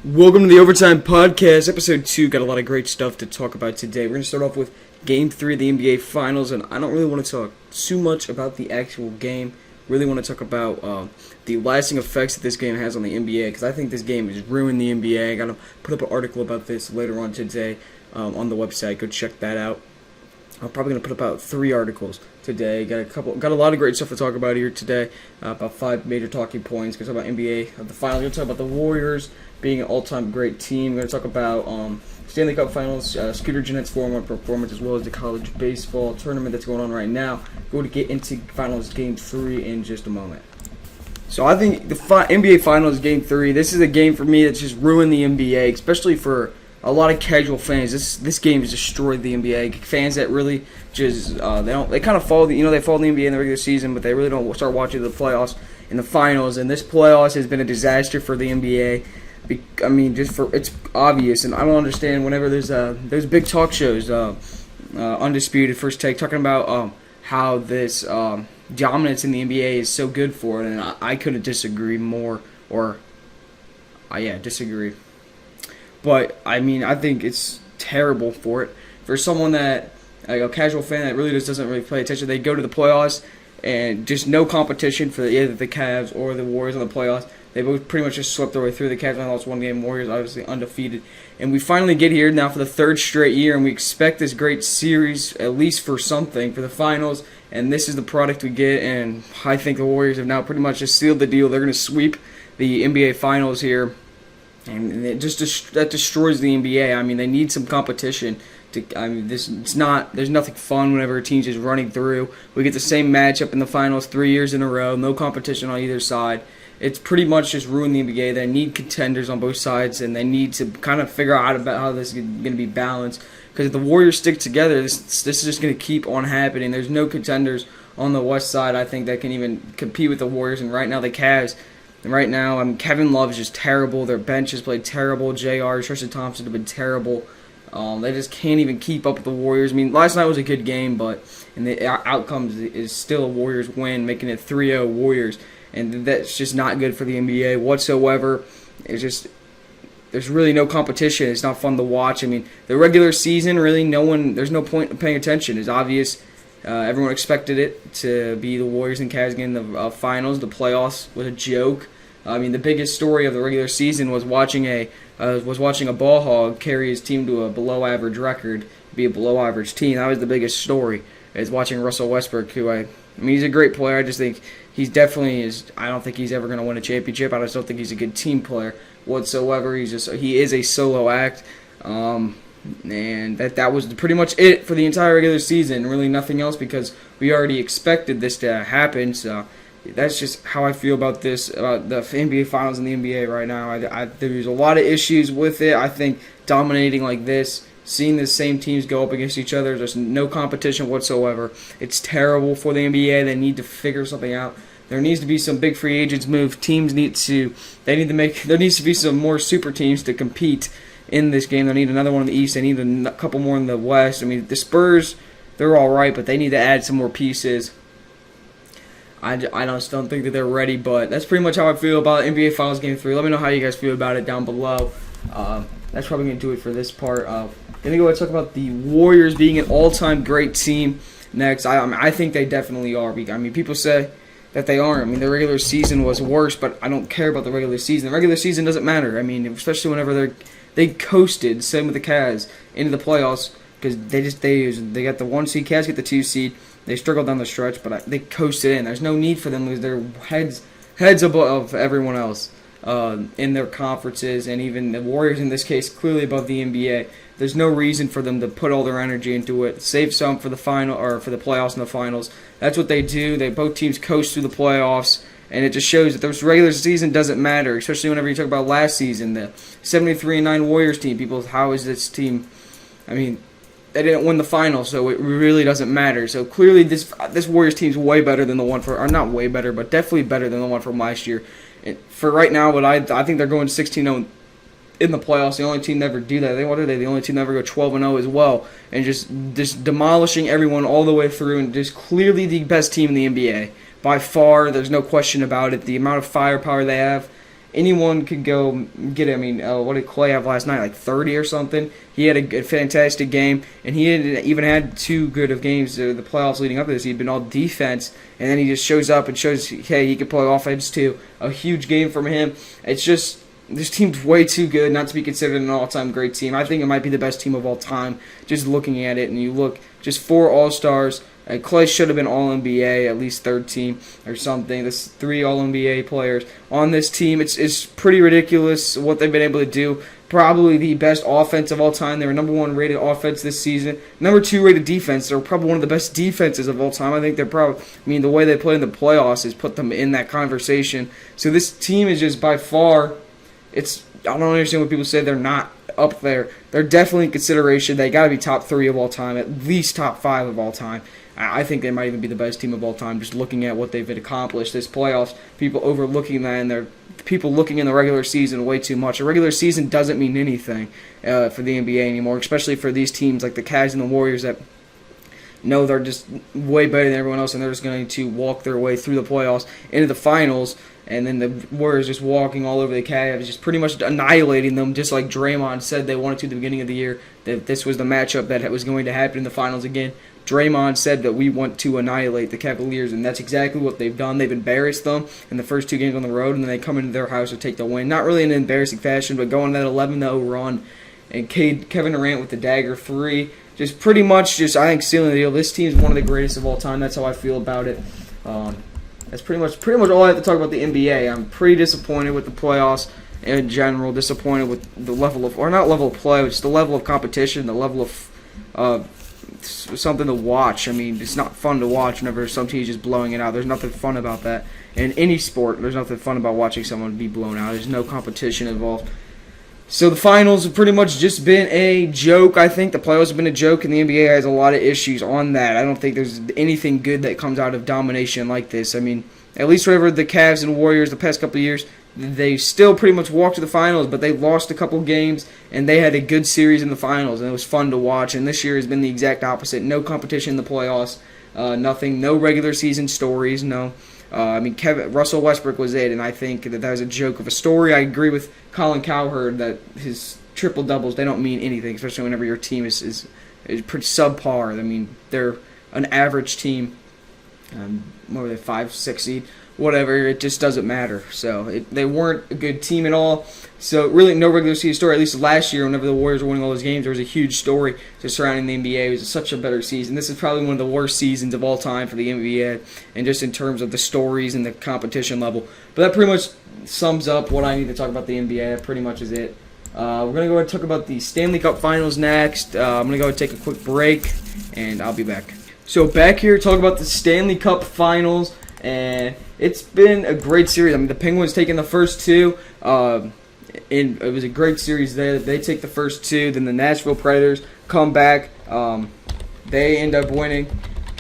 Welcome to the Overtime Podcast, Episode 2. Got a lot of great stuff to talk about today. We're going to start off with Game 3 of the NBA Finals, and I don't really want to talk too much about the actual game. Really want to talk about the lasting effects that this game has on the NBA, because I think this game has ruined the NBA. I got to put up an article about this later on today on the website. Go check that out. I'm probably going to put about 3 articles today. Got a lot of great stuff to talk about here today. About 5 major talking points. Going to talk about NBA of the finals. Going to talk about the Warriors being an all-time great team. We're going to talk about Stanley Cup Finals, Scooter GENNETS 4-1 performance, as well as the college baseball tournament that's going on right now. Going to get into Finals Game 3 in just a moment. So I think the NBA Finals Game 3, this is a game for me that's just ruined the NBA, especially for a lot of casual fans. This game has destroyed the NBA. Fans that really just they kind of follow the NBA in the regular season, but they really don't start watching the playoffs and the finals. And this playoffs has been a disaster for the NBA. I mean, it's obvious, and I don't understand whenever there's big talk shows, Undisputed, First Take, talking about how this dominance in the NBA is so good for it, and I couldn't disagree more, disagree. But, I mean, I think it's terrible for it. For someone that, like a casual fan that really just doesn't really pay attention, they go to the playoffs and just no competition for either the Cavs or the Warriors in the playoffs. They both pretty much just swept their way through. The Cavs only lost one game. Warriors obviously undefeated. And we finally get here now for the 3rd straight year, and we expect this great series, at least for something, for the finals. And this is the product we get, and I think the Warriors have now pretty much just sealed the deal. They're going to sweep the NBA Finals here. And it just that destroys the NBA. I mean, they need some competition. There's nothing fun whenever a team's just running through. We get the same matchup in the finals 3 years in a row. No competition on either side. It's pretty much just ruined the NBA. They need contenders on both sides, and they need to kind of figure out about how this is going to be balanced. Because if the Warriors stick together, this is just going to keep on happening. There's no contenders on the West side, I think, that can even compete with the Warriors. And right now, the Cavs. And right now, Kevin Love is just terrible. Their bench has played terrible. JR, Tristan Thompson have been terrible. They just can't even keep up with the Warriors. I mean, last night was a good game, but the outcome is still a Warriors win, making it 3-0 Warriors. And that's just not good for the NBA whatsoever. There's really no competition. It's not fun to watch. I mean, the regular season, really, there's no point in paying attention. It's obvious. Everyone expected it to be the Warriors and Cavs getting the finals. The playoffs was a joke. I mean, the biggest story of the regular season was watching a ball hog carry his team to a below-average record, be a below-average team. That was the biggest story. Is watching Russell Westbrook, who I mean, he's a great player. I just think he's definitely is. I don't think he's ever going to win a championship. I just don't think he's a good team player whatsoever. He is a solo act. And that was pretty much it for the entire regular season. Really nothing else, because we already expected this to happen. So that's just how I feel about this, about the NBA Finals and the NBA right now. There's a lot of issues with it. I think dominating like this, seeing the same teams go up against each other, there's no competition whatsoever. It's terrible for the NBA. They need to figure something out. There needs to be some big free agents move. There needs to be some more super teams to compete in this game. They need another one in the East. They need a couple more in the West. I mean, the Spurs, they're all right, but they need to add some more pieces. I just don't think that they're ready, but that's pretty much how I feel about NBA Finals Game 3. Let me know how you guys feel about it down below. That's probably going to do it for this part. Going to go ahead and talk about the Warriors being an all-time great team next. I think they definitely are. I mean, people say that they aren't. I mean, the regular season was worse, but I don't care about the regular season. The regular season doesn't matter. I mean, especially whenever they coasted, same with the Cavs, into the playoffs, because they got the 1 seed, Cavs get the 2 seed. They struggled down the stretch, but they coasted in. There's no need for them to lose their heads above everyone else in their conferences, and even the Warriors in this case clearly above the NBA. There's no reason for them to put all their energy into it. Save some for the final or for the playoffs and the finals. That's what they do. Both teams coast through the playoffs. And it just shows that this regular season doesn't matter, especially whenever you talk about last season, the 73-9 Warriors team. People, how is this team? I mean, they didn't win the final, so it really doesn't matter. So clearly, this Warriors team's way better than the one or not way better, but definitely better than the one from last year. And for right now, but I think they're going 16-0 in the playoffs. The only team to ever do that. What are they? The only team to ever go 12-0 as well, and just demolishing everyone all the way through, and just clearly the best team in the NBA. By far, there's no question about it. The amount of firepower they have anyone could go get it. I mean, what did Clay have last night? Like 30 or something. He had a fantastic game, and he hadn't even had too good of games the playoffs leading up to this. He'd been all defense, and then he just shows up and shows, hey, he can play offense too. A huge game from him. It's just, this team's way too good not to be considered an all-time great team. I think it might be the best team of all time, just looking at it. And you look, just 4 All-Stars. Clay should have been All-NBA, at least third team or something. There's 3 All-NBA players on this team. It's pretty ridiculous what they've been able to do. Probably the best offense of all time. They were number 1 rated offense this season. Number 2 rated defense. They're probably one of the best defenses of all time. I think they're probably, the way they play in the playoffs has put them in that conversation. So this team is just by far, I don't understand when people say they're not up there. They're definitely in consideration. They got to be top 3 of all time, at least top 5 of all time. I think they might even be the best team of all time, just looking at what they've accomplished this playoffs. People overlooking that, and they're people looking in the regular season way too much. A regular season doesn't mean anything for the NBA anymore, especially for these teams like the Cavs and the Warriors that know they're just way better than everyone else, and they're just going to walk their way through the playoffs into the finals. And then the Warriors just walking all over the Cavs, just pretty much annihilating them, just like Draymond said they wanted to at the beginning of the year, that this was the matchup that was going to happen in the finals again. Draymond said that we want to annihilate the Cavaliers, and that's exactly what they've done. They've embarrassed them in the first 2 games on the road, and then they come into their house to take the win. Not really in an embarrassing fashion, but going that 11-0 run, and Kevin Durant with the dagger 3, just pretty much I think sealing the deal. This team is one of the greatest of all time. That's how I feel about it. That's pretty much all I have to talk about the NBA. I'm pretty disappointed with the playoffs in general. Disappointed with the level of, or not level of play, but just the level of competition, the level of something to watch. I mean, it's not fun to watch whenever some team's just blowing it out. There's nothing fun about that. In any sport, there's nothing fun about watching someone be blown out. There's no competition involved. So the finals have pretty much just been a joke, I think. The playoffs have been a joke, and the NBA has a lot of issues on that. I don't think there's anything good that comes out of domination like this. I mean, at least whenever the Cavs and Warriors the past couple of years, they still pretty much walked to the finals, but they lost a couple games, and they had a good series in the finals, and it was fun to watch. And this year has been the exact opposite. No competition in the playoffs, nothing, no regular season stories, no. Russell Westbrook was it, and I think that was a joke of a story. I agree with Colin Cowherd that his triple-doubles, they don't mean anything, especially whenever your team is pretty subpar. I mean, they're an average team. What were they, 5, 6 seed? Whatever, it just doesn't matter. So they weren't a good team at all. So really no regular season story. At least last year, whenever the Warriors were winning all those games, there was a huge story surrounding the NBA. It was such a better season. This is probably one of the worst seasons of all time for the NBA, and just in terms of the stories and the competition level. But that pretty much sums up what I need to talk about the NBA. That pretty much is it. We're going to go ahead and talk about the Stanley Cup Finals next. I'm going to go ahead and take a quick break, and I'll be back. So back here, talk about the Stanley Cup Finals, and it's been a great series. I mean, the Penguins taking the first 2. It was a great series there. They take the first 2. Then the Nashville Predators come back. They end up winning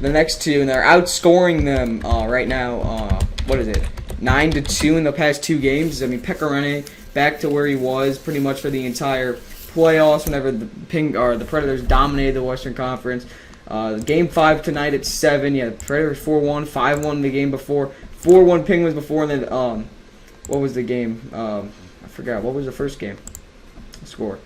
the next 2, and they're outscoring them right now. 9-2 in the past 2 games. I mean, Pekka Rinne back to where he was pretty much for the entire playoffs. Whenever the Predators dominated the Western Conference. Game 5 tonight at 7. Yeah, the Predators 4-1, 5-1 the game before, 4-1 Penguins before, and then what was the game? I forgot. What was the first game? Score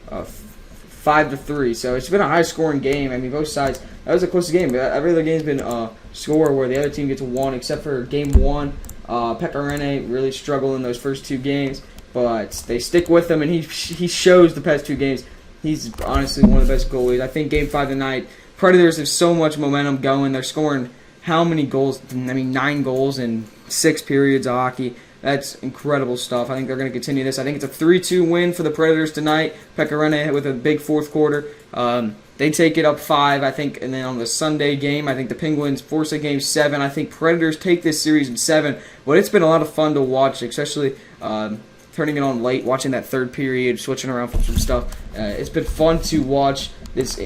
5-3. So it's been a high-scoring game. I mean, both sides. That was the closest game. Every other game's been score where the other team gets 1, except for game 1. Pekka Rinne really struggled in those first 2 games, but they stick with him, and he shows the past 2 games. He's honestly one of the best goalies. I think game 5 tonight, Predators have so much momentum going. They're scoring how many goals? I mean, 9 goals in 6 periods of hockey. That's incredible stuff. I think they're going to continue this. I think it's a 3-2 win for the Predators tonight. Pekka Rinne with a big fourth quarter. They take it up 5, I think, and then on the Sunday game, I think the Penguins force a game 7. I think Predators take this series in 7. But it's been a lot of fun to watch, especially turning it on late, watching that third period, switching around from some stuff. It's been fun to watch this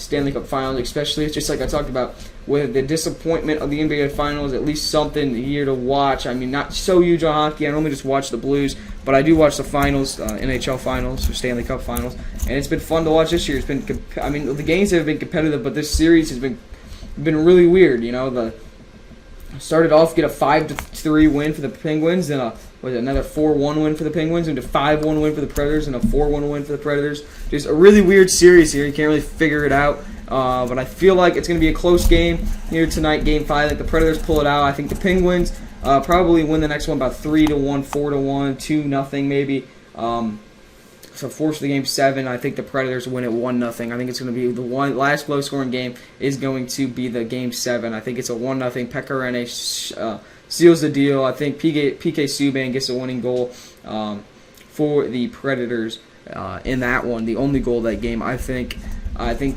Stanley Cup Finals, especially. It's just like I talked about with the disappointment of the NBA Finals, at least something here to watch. I mean, not so huge on hockey. I normally just watch the Blues, but I do watch the finals, NHL Finals, or Stanley Cup Finals, and it's been fun to watch this year. It's been, the games have been competitive, but this series has been really weird. You know, started off get a 5-3 win for the Penguins, then a was another 4-1 win for the Penguins, and a 5-1 win for the Predators, and a 4-1 win for the Predators. Just a really weird series here. You can't really figure it out. But I feel like it's going to be a close game here tonight, Game 5. I think the Predators pull it out. I think the Penguins probably win the next one about 3-1, 4-1, 2-0 maybe. So force the Game 7. I think the Predators win it 1-0. I think it's going to be the last low-scoring game is going to be the Game 7. I think it's a 1-0. Pekka Rinne seals the deal. I think PK Subban gets a winning goal for the Predators in that one. The only goal of that game. I think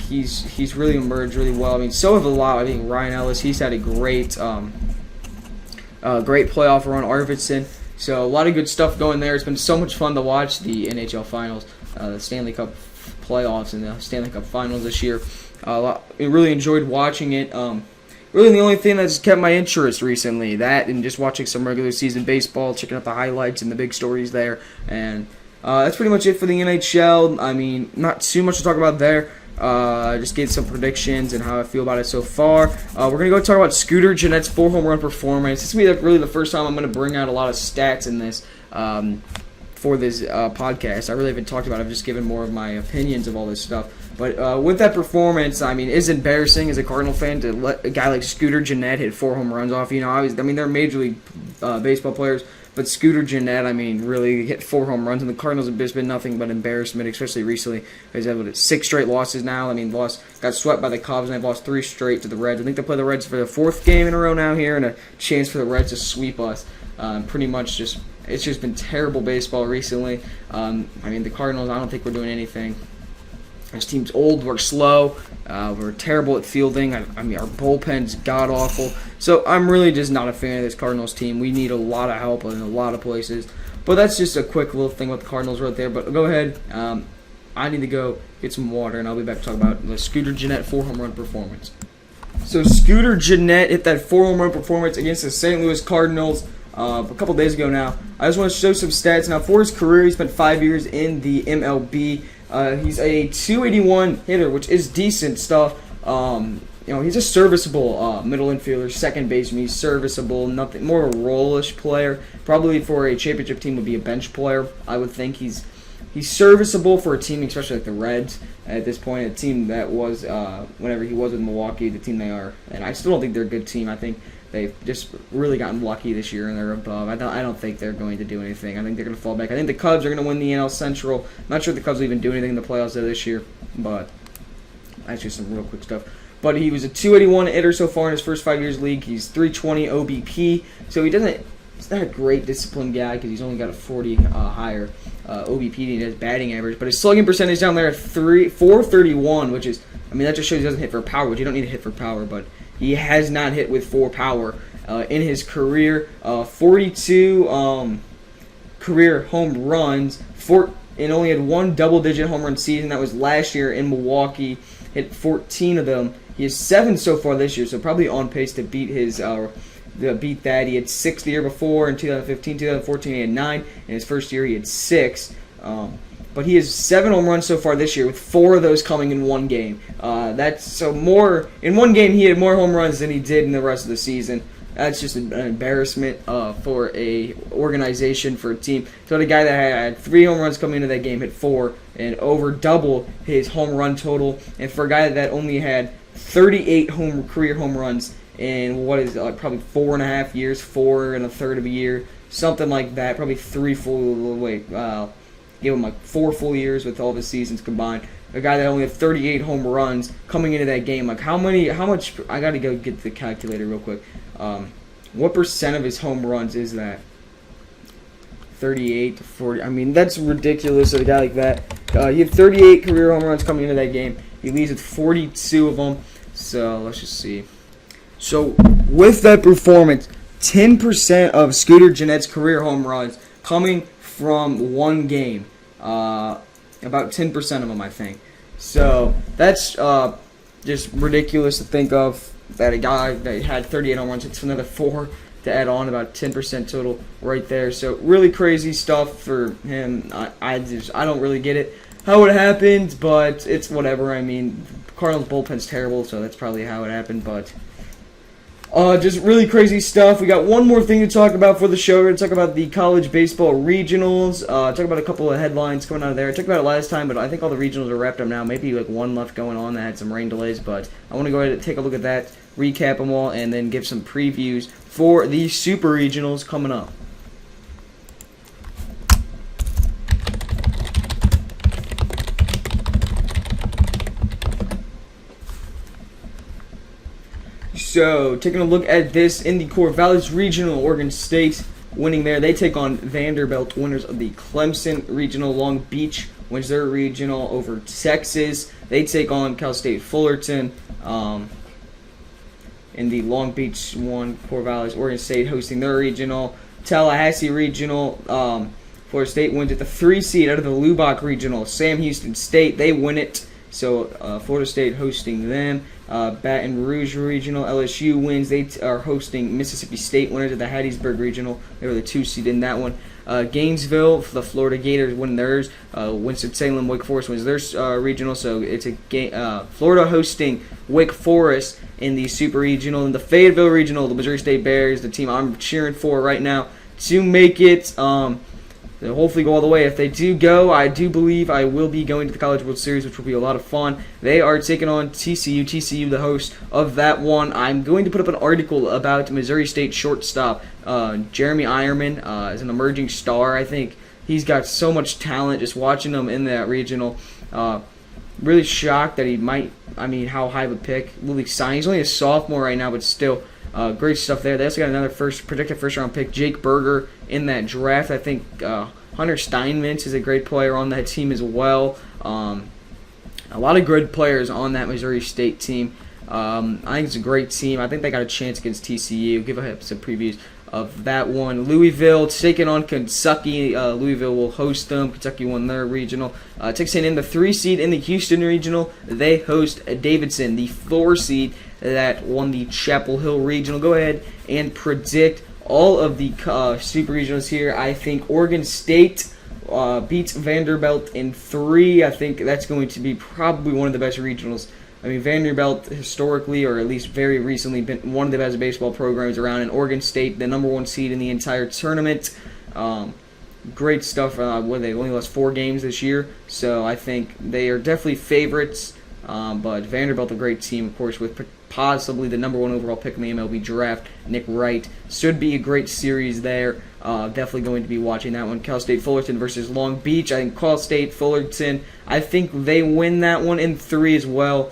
he's really emerged really well. I mean, so have a lot. I think Ryan Ellis. He's had a great playoff run. Arvidsson. So a lot of good stuff going there. It's been so much fun to watch the NHL Finals, the Stanley Cup playoffs, and the Stanley Cup Finals this year. I really enjoyed watching it. Really, the only thing that's kept my interest recently, that and just watching some regular season baseball, checking out the highlights and the big stories there. And that's pretty much it for the NHL. I mean, not too much to talk about there. Just get some predictions and how I feel about it so far. We're going to go talk about Scooter Gennett's 4-home run performance. This will be really the first time I'm going to bring out a lot of stats in this for this podcast. I really haven't talked about it. I've just given more of my opinions of all this stuff. But with that performance, I mean, it's embarrassing as a Cardinal fan to let a guy like Scooter Gennett hit 4 home runs off. You know, I mean, they're Major League Baseball players, but Scooter Gennett, I mean, really hit 4 home runs, and the Cardinals have just been nothing but embarrassment, especially recently. He's had 6 straight losses now. I mean, got swept by the Cubs, and they've lost 3 straight to the Reds. I think they play the Reds for the 4th game in a row now here, and a chance for the Reds to sweep us. Pretty much it's just been terrible baseball recently. I mean, the Cardinals, I don't think we're doing anything. This team's old, we're slow, we're terrible at fielding. I mean, our bullpen's god-awful. So I'm really just not a fan of this Cardinals team. We need a lot of help in a lot of places. But that's just a quick little thing what the Cardinals wrote there. But go ahead. I need to go get some water, and I'll be back to talk about the Scooter Gennett 4-home run performance. So Scooter Gennett hit that 4-home run performance against the St. Louis Cardinals a couple days ago now. I just want to show some stats. Now, for his career, he spent 5 years in the MLB. He's a 281 hitter, which is decent stuff. You know, he's a serviceable middle infielder, second baseman. He's serviceable, nothing more of a role-ish player. Probably for a championship team would be a bench player. I would think he's serviceable for a team, especially like the Reds at this point, a team that was whenever he was with Milwaukee, the team they are. And I still don't think they're a good team. I think they've just really gotten lucky this year, and they're above. I don't think they're going to do anything. I think they're going to fall back. I think the Cubs are going to win the NL Central. I'm not sure if the Cubs will even do anything in the playoffs this year, but that's just some real quick stuff. But he was a 281 hitter so far in his first 5 years of the league. He's 320 OBP, so he's not a great disciplined guy because he's only got a 40 higher OBP than he does batting average. But his slugging percentage down there at 431, which is, I mean, that just shows he doesn't hit for power, which you don't need to hit for power, but he has not hit with 4 power in his career. 42 career home runs, and only had 1 double-digit home run season. That was last year in Milwaukee. Hit 14 of them. He has 7 so far this year, so probably on pace to beat beat that. He had 6 the year before. In 2015, 2014, he had 9. In his first year, he had 6. But he has 7 home runs so far this year, with 4 of those coming in one game. That's so more in one game. He had more home runs than he did in the rest of the season. That's just an embarrassment for a organization, for a team. So the guy that had 3 home runs coming into that game hit 4 and over double his home run total. And for a guy that only had 38 career home runs in probably 4.5 years, 4 1/3 of a year, something like that. Probably 3 full. Give him like 4 full years with all of his seasons combined. A guy that only had 38 home runs coming into that game. Like how much? I got to go get the calculator real quick. What percent of his home runs is that? 38 to 40. I mean, that's ridiculous of a guy like that. He had 38 career home runs coming into that game. He leads with 42 of them. So let's just see. So with that performance, 10% of Scooter Gennett's career home runs coming from one game. About 10% of them, I think. So that's just ridiculous to think of, that a guy that had 38 home runs, it's another 4 to add on, about 10% total right there. So really crazy stuff for him. I don't really get it how it happened, but it's whatever. I mean, Cardinals bullpen's terrible, so that's probably how it happened. But Just really crazy stuff. We got one more thing to talk about for the show. We're going to talk about the college baseball regionals. Talk about a couple of headlines coming out of there. I talked about it last time, but I think all the regionals are wrapped up now. Maybe like one left going on that had some rain delays, but I want to go ahead and take a look at that, recap them all, and then give some previews for the super regionals coming up. So, taking a look at this in the Corvallis Regional, Oregon State winning there. They take on Vanderbilt, winners of the Clemson Regional. Long Beach wins their regional over Texas. They take on Cal State Fullerton in the Long Beach one. Corvallis, Oregon State hosting their regional. Tallahassee Regional, Florida State wins at the 3 seed out of the Lubbock Regional. Sam Houston State, they win it. So Florida State hosting them. Baton Rouge Regional, LSU wins. They are hosting Mississippi State, winners of the Hattiesburg Regional. They were the 2 seed in that one. Gainesville, the Florida Gators win theirs. Winston-Salem, Wake Forest wins their regional. So it's a Florida hosting Wake Forest in the Super Regional. In the Fayetteville Regional, the Missouri State Bears, the team I'm cheering for right now, to make it. They'll hopefully go all the way. If they do go, I do believe I will be going to the College World Series, which will be a lot of fun. They are taking on TCU. TCU, the host of that one. I'm going to put up an article about Missouri State shortstop Jeremy Ironman as an emerging star. I think he's got so much talent. Just watching him in that regional, really shocked that he might. I mean, how high of a pick will he sign? He's only a sophomore right now, but still. Great stuff there. They also got another predicted first-round pick, Jake Berger, in that draft. I think Hunter Steinmetz is a great player on that team as well. A lot of good players on that Missouri State team. I think it's a great team. I think they got a chance against TCU. Give us some previews of that one. Louisville taking on Kentucky. Louisville will host them. Kentucky won their regional. Texas A&M, the 3 seed in the Houston regional. They host Davidson, the 4 seed that won the Chapel Hill regional. Go ahead and predict all of the super regionals here. I think Oregon State beats Vanderbilt in 3. I think that's going to be probably one of the best regionals. I mean, Vanderbilt historically, or at least very recently, been one of the best baseball programs around. And Oregon State, the number 1 seed in the entire tournament. Great stuff. They only lost 4 games this year, so I think they are definitely favorites. But Vanderbilt, a great team, of course, with possibly the number 1 overall pick in the MLB draft, Nick Wright. Should be a great series there. Definitely going to be watching that one. Cal State Fullerton versus Long Beach. I think Cal State Fullerton, I think they win that one in 3 as well.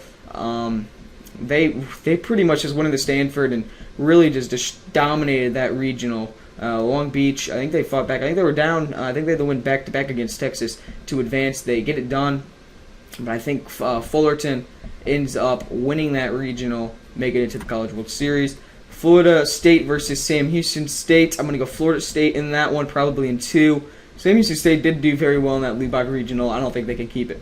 They pretty much just went into Stanford and really just dominated that regional. Long Beach, I think they fought back. I think they were down. I think they had to win back-to-back against Texas to advance. They get it done. But I think Fullerton ends up winning that regional, making it to the College World Series. Florida State versus Sam Houston State. I'm going to go Florida State in that one, probably in 2. Sam Houston State did do very well in that Lubbock regional. I don't think they can keep it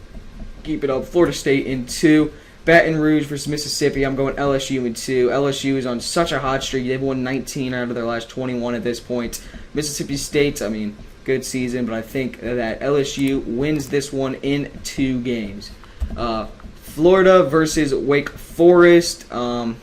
up. Florida State in 2. Baton Rouge versus Mississippi. I'm going LSU in 2. LSU is on such a hot streak. They've won 19 out of their last 21 at this point. Mississippi State, I mean, good season, but I think that LSU wins this one in 2 games. Florida versus Wake Forest. That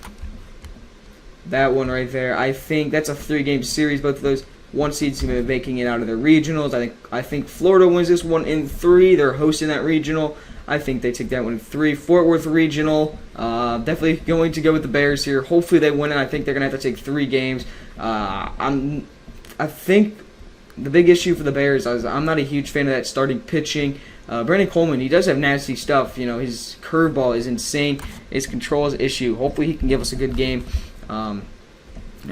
one right there. I think that's a 3-game series. Both of those 1 seeds going to be making it out of their regionals. I think Florida wins this one in 3. They're hosting that regional. I think they take that one in 3. Fort Worth Regional. Definitely going to go with the Bears here. Hopefully they win it. I think they're going to have to take 3 games. I think the big issue for the Bears is I'm not a huge fan of that starting pitching. Brandon Coleman, he does have nasty stuff. You know, his curveball is insane. His control is an issue. Hopefully he can give us a good game.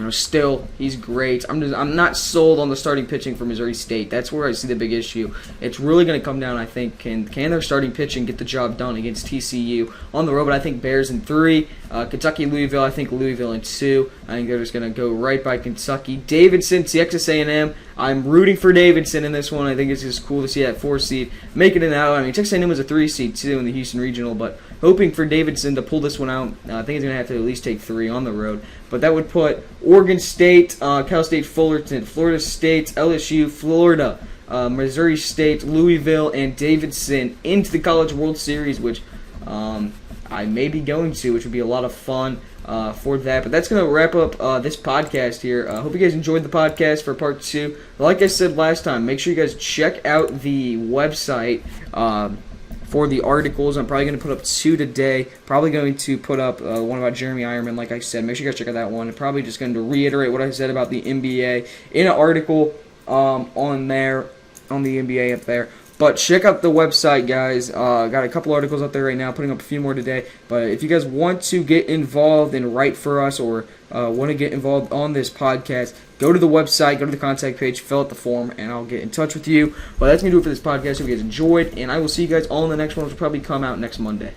Still, he's great. I'm not sold on the starting pitching for Missouri State. That's where I see the big issue. It's really going to come down, I think, can their starting pitching get the job done against TCU on the road? But I think Bears in 3. Kentucky, Louisville, I think Louisville in 2. I think they're just going to go right by Kentucky. Davidson, Texas A&M. I'm rooting for Davidson in this one. I think it's just cool to see that 4 seed making it out. I mean, Texas A&M was a 3 seed too in the Houston Regional, but hoping for Davidson to pull this one out. I think he's going to have to at least take 3 on the road. But that would put Oregon State, Cal State Fullerton, Florida State, LSU, Florida, Missouri State, Louisville, and Davidson into the College World Series, which I may be going to, which would be a lot of fun. for that. But that's going to wrap up this podcast here. I hope you guys enjoyed the podcast for part 2. Like I said last time, make sure you guys check out the website for the articles. I'm probably going to put up 2 today. Probably going to put up one about Jeremy Ironman, like I said. Make sure you guys check out that one. I'm probably just going to reiterate what I said about the NBA in an article on there, on the NBA up there. But check out the website, guys. Got a couple articles up there right now, putting up a few more today. But if you guys want to get involved and write for us, or want to get involved on this podcast, go to the website, go to the contact page, fill out the form, and I'll get in touch with you. But that's going to do it for this podcast. Hope you guys enjoyed, and I will see you guys all in the next one, which will probably come out next Monday.